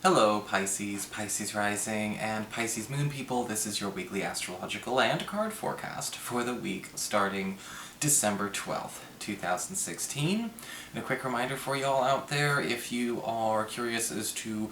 Hello Pisces, Pisces Rising, and Pisces Moon people. This is your weekly astrological and card forecast for the week starting December 12th, 2016. And a quick reminder for you all out there, if you are curious as to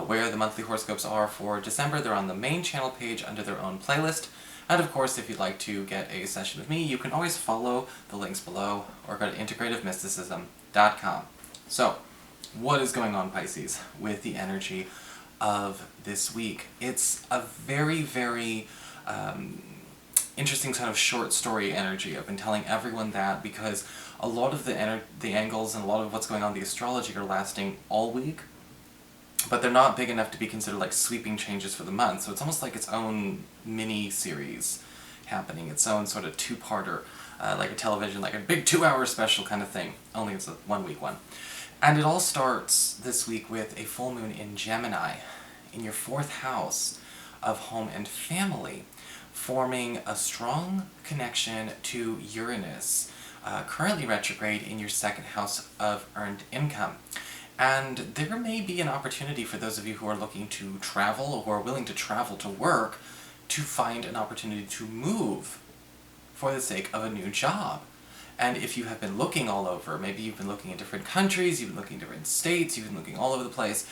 where the monthly horoscopes are for December, they're on the main channel page under their own playlist. And of course, if you'd like to get a session with me, you can always follow the links below or go to integrativemysticism.com. So, what is going on, Pisces, with the energy of this week? It's a very interesting kind of short story energy. I've been telling everyone that because a lot of the angles and a lot of what's going on in the astrology are lasting all week, but they're not big enough to be considered like sweeping changes for the month, so it's almost like its own mini-series happening, its own sort of two-parter, like a television, like a big 2-hour special kind of thing, only it's a one-week one. And it all starts this week with a full moon in Gemini, in your 4th house of home and family, forming a strong connection to Uranus, currently retrograde in your 2nd house of earned income. And there may be an opportunity for those of you who are looking to travel or who are willing to travel to work to find an opportunity to move for the sake of a new job. And if you have been looking all over, maybe you've been looking in different countries, you've been looking in different states, you've been looking all over the place,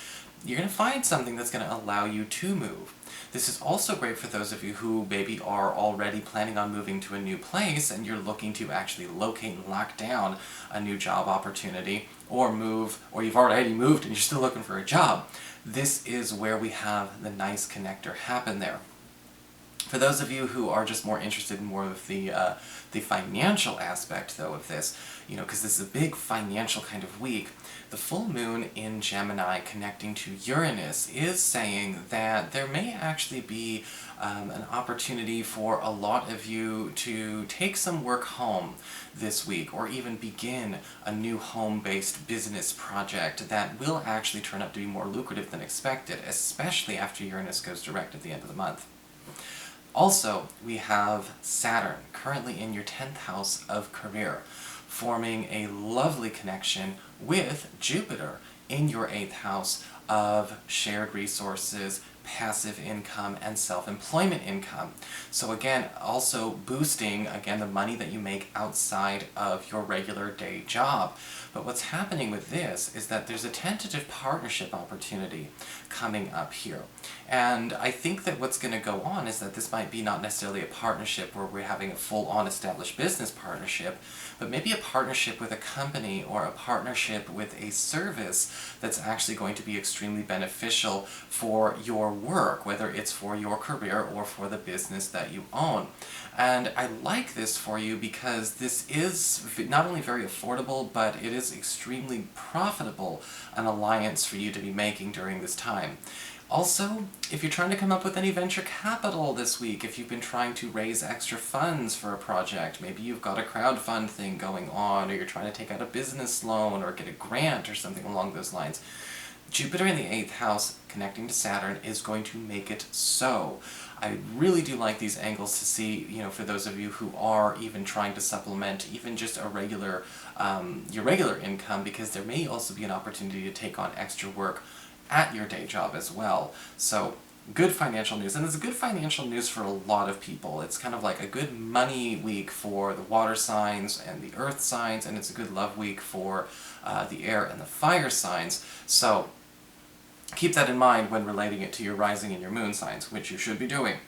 you're going to find something that's going to allow you to move. This is also great for those of you who maybe are already planning on moving to a new place and you're looking to actually locate and lock down a new job opportunity, or move, or you've already moved and you're still looking for a job. This is where we have the nice connector happen there. For those of you who are just more interested in more of the financial aspect, though, of this, because this is a big financial kind of week, the full moon in Gemini connecting to Uranus is saying that there may actually be an opportunity for a lot of you to take some work home this week, or even begin a new home-based business project that will actually turn out to be more lucrative than expected, especially after Uranus goes direct at the end of the month. Also, we have Saturn, currently in your 10th house of career, forming a lovely connection with Jupiter in your 8th house of shared resources, passive income, and self-employment income. So again, also boosting, again, the money that you make outside of your regular day job. But what's happening with this is that there's a tentative partnership opportunity coming up here. And I think that what's going to go on is that this might be not necessarily a partnership where we're having a full-on established business partnership, but maybe a partnership with a company or a partnership with a service that's actually going to be extremely beneficial for your work, whether it's for your career or for the business that you own. And I like this for you because this is not only very affordable, but it is extremely profitable, an alliance for you to be making during this time. Also, if you're trying to come up with any venture capital this week, if you've been trying to raise extra funds for a project, maybe you've got a crowdfund thing going on, or you're trying to take out a business loan or get a grant or something along those lines, Jupiter in the 8th house connecting to Saturn is going to make it so. I really do like these angles to see, for those of you who are even trying to supplement even just a regular, your regular income, because there may also be an opportunity to take on extra work at your day job as well. So, good financial news. And it's good financial news for a lot of people. It's kind of like a good money week for the water signs and the earth signs, and it's a good love week for the air and the fire signs. So, keep that in mind when relating it to your rising and your moon signs, which you should be doing.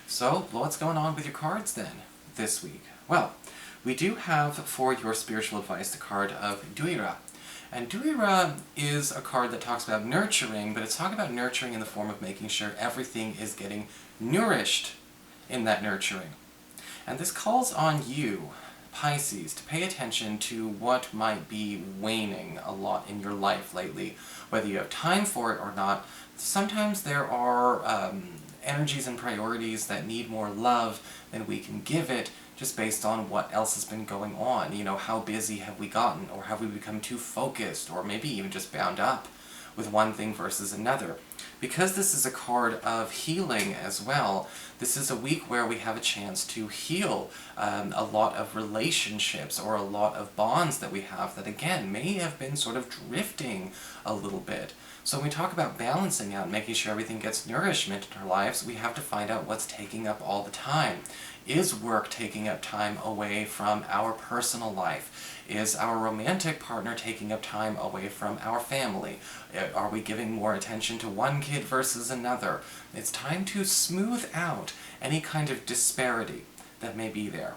So, what's going on with your cards then, this week? Well, we do have for your spiritual advice the card of Duira. And Duira is a card that talks about nurturing, but it's talking about nurturing in the form of making sure everything is getting nourished in that nurturing. And this calls on you, Pisces, to pay attention to what might be waning a lot in your life lately, whether you have time for it or not. Sometimes there are energies and priorities that need more love than we can give it, just based on what else has been going on. How busy have we gotten, or have we become too focused, or maybe even just bound up with one thing versus another. Because this is a card of healing as well, this is a week where we have a chance to heal a lot of relationships or a lot of bonds that we have that, again, may have been sort of drifting a little bit. So when we talk about balancing out, making sure everything gets nourishment in our lives, we have to find out what's taking up all the time. Is work taking up time away from our personal life? Is our romantic partner taking up time away from our family? Are we giving more attention to one kid versus another? It's time to smooth out any kind of disparity that may be there.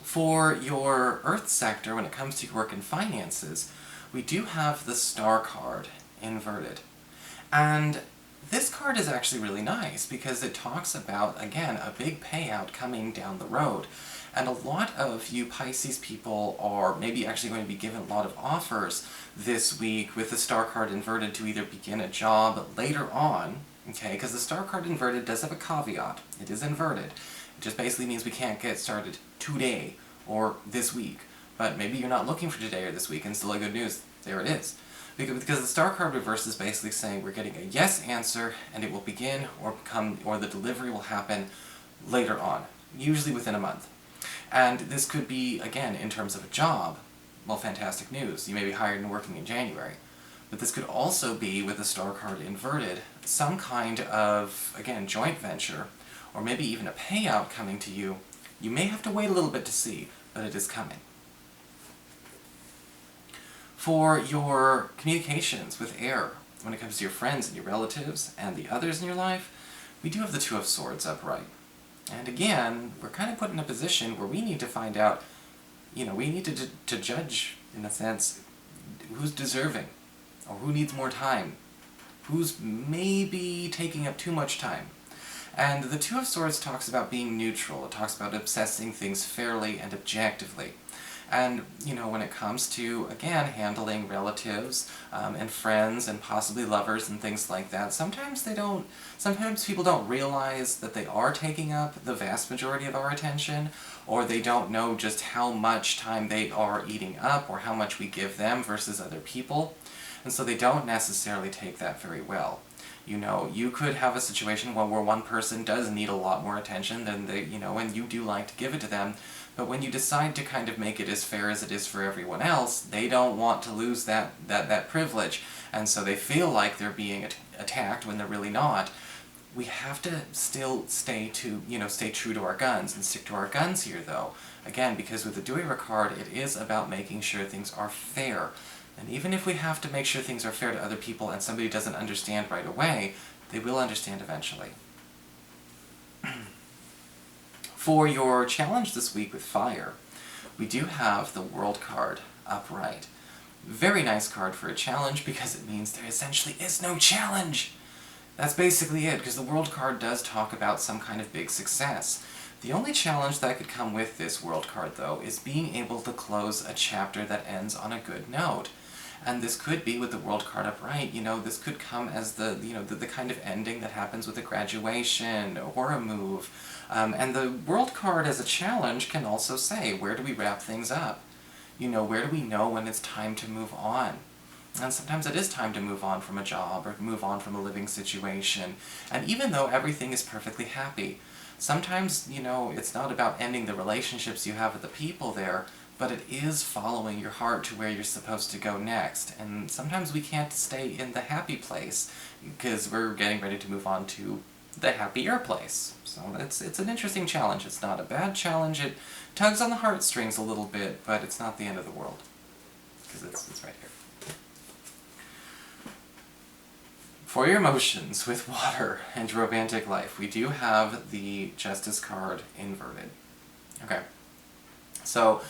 For your Earth sector, when it comes to your work and finances, we do have the Star card inverted. And this card is actually really nice because it talks about, again, a big payout coming down the road. And a lot of you Pisces people are maybe actually going to be given a lot of offers this week with the Star card inverted to either begin a job later on, okay, because the Star card inverted does have a caveat. It is inverted. It just basically means we can't get started today or this week. But maybe you're not looking for today or this week, and still a good news, there it is. Because the Star card reverse is basically saying we're getting a yes answer, and it will begin or the delivery will happen later on, usually within a month. And this could be, again, in terms of a job, well, fantastic news. You may be hired and working in January. But this could also be, with the Star card inverted, some kind of, again, joint venture, or maybe even a payout coming to you. You may have to wait a little bit to see, but it is coming. For your communications with air, when it comes to your friends and your relatives and the others in your life, we do have the Two of Swords upright. And again, we're kind of put in a position where we need to find out, we need to judge, in a sense, who's deserving, or who needs more time, who's maybe taking up too much time. And the Two of Swords talks about being neutral. It talks about assessing things fairly and objectively. And, when it comes to, again, handling relatives and friends and possibly lovers and things like that, sometimes people don't realize that they are taking up the vast majority of our attention, or they don't know just how much time they are eating up or how much we give them versus other people. And so they don't necessarily take that very well. You could have a situation where one person does need a lot more attention than they, and you do like to give it to them, but when you decide to kind of make it as fair as it is for everyone else, they don't want to lose that privilege, and so they feel like they're being attacked when they're really not. We have to still stay true to our guns and stick to our guns here, though. Again, because with the Duira card, it is about making sure things are fair. And even if we have to make sure things are fair to other people and somebody doesn't understand right away, they will understand eventually. For your challenge this week with fire, we do have the World card upright. Very nice card for a challenge because it means there essentially is no challenge. That's basically it, because the World card does talk about some kind of big success. The only challenge that could come with this World card, though, is being able to close a chapter that ends on a good note. And this could be, with the World card upright, this could come as the kind of ending that happens with a graduation or a move. And the World card as a challenge can also say, where do we wrap things up? Where do we know when it's time to move on? And sometimes it is time to move on from a job or move on from a living situation. And even though everything is perfectly happy, sometimes, it's not about ending the relationships you have with the people there, but it is following your heart to where you're supposed to go next. And sometimes we can't stay in the happy place because we're getting ready to move on to the happier place. So it's an interesting challenge. It's not a bad challenge. It tugs on the heartstrings a little bit, but it's not the end of the world because it's right here. For your emotions with water and your romantic life, we do have the Justice card inverted. Okay, so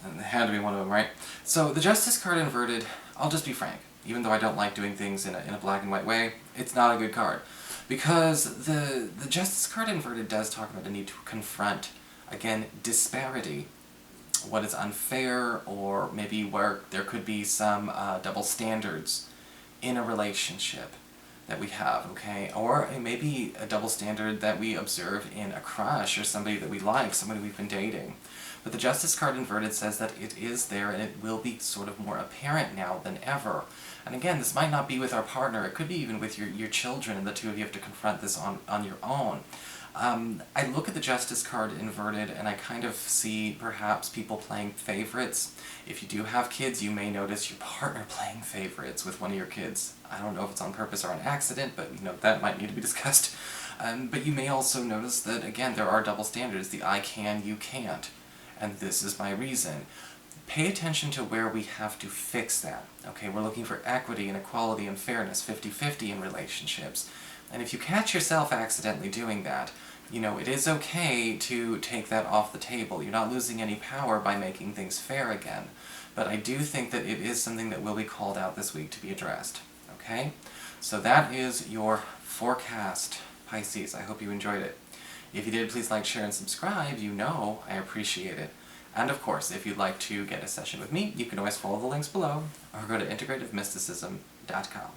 it had to be one of them, right? So the Justice card inverted, I'll just be frank, even though I don't like doing things in a black and white way, it's not a good card. Because the Justice card inverted does talk about the need to confront, again, disparity, what is unfair, or maybe where there could be some double standards in a relationship that we have, okay? Or maybe a double standard that we observe in a crush or somebody that we like, somebody we've been dating. But the Justice card inverted says that it is there and it will be sort of more apparent now than ever. And again, this might not be with our partner, it could be even with your children, and the two of you have to confront this on your own. I look at the Justice card inverted and I kind of see perhaps people playing favorites. If you do have kids, you may notice your partner playing favorites with one of your kids. I don't know if it's on purpose or on accident, but that might need to be discussed. But you may also notice that, again, there are double standards. The I can, you can't. And this is my reason. Pay attention to where we have to fix that. Okay, we're looking for equity and equality and fairness, 50-50 in relationships. And if you catch yourself accidentally doing that, it is okay to take that off the table. You're not losing any power by making things fair again. But I do think that it is something that will be called out this week to be addressed. Okay? So that is your forecast, Pisces. I hope you enjoyed it. If you did, please like, share, and subscribe. I appreciate it. And of course, if you'd like to get a session with me, you can always follow the links below, or go to integrativemysticism.com.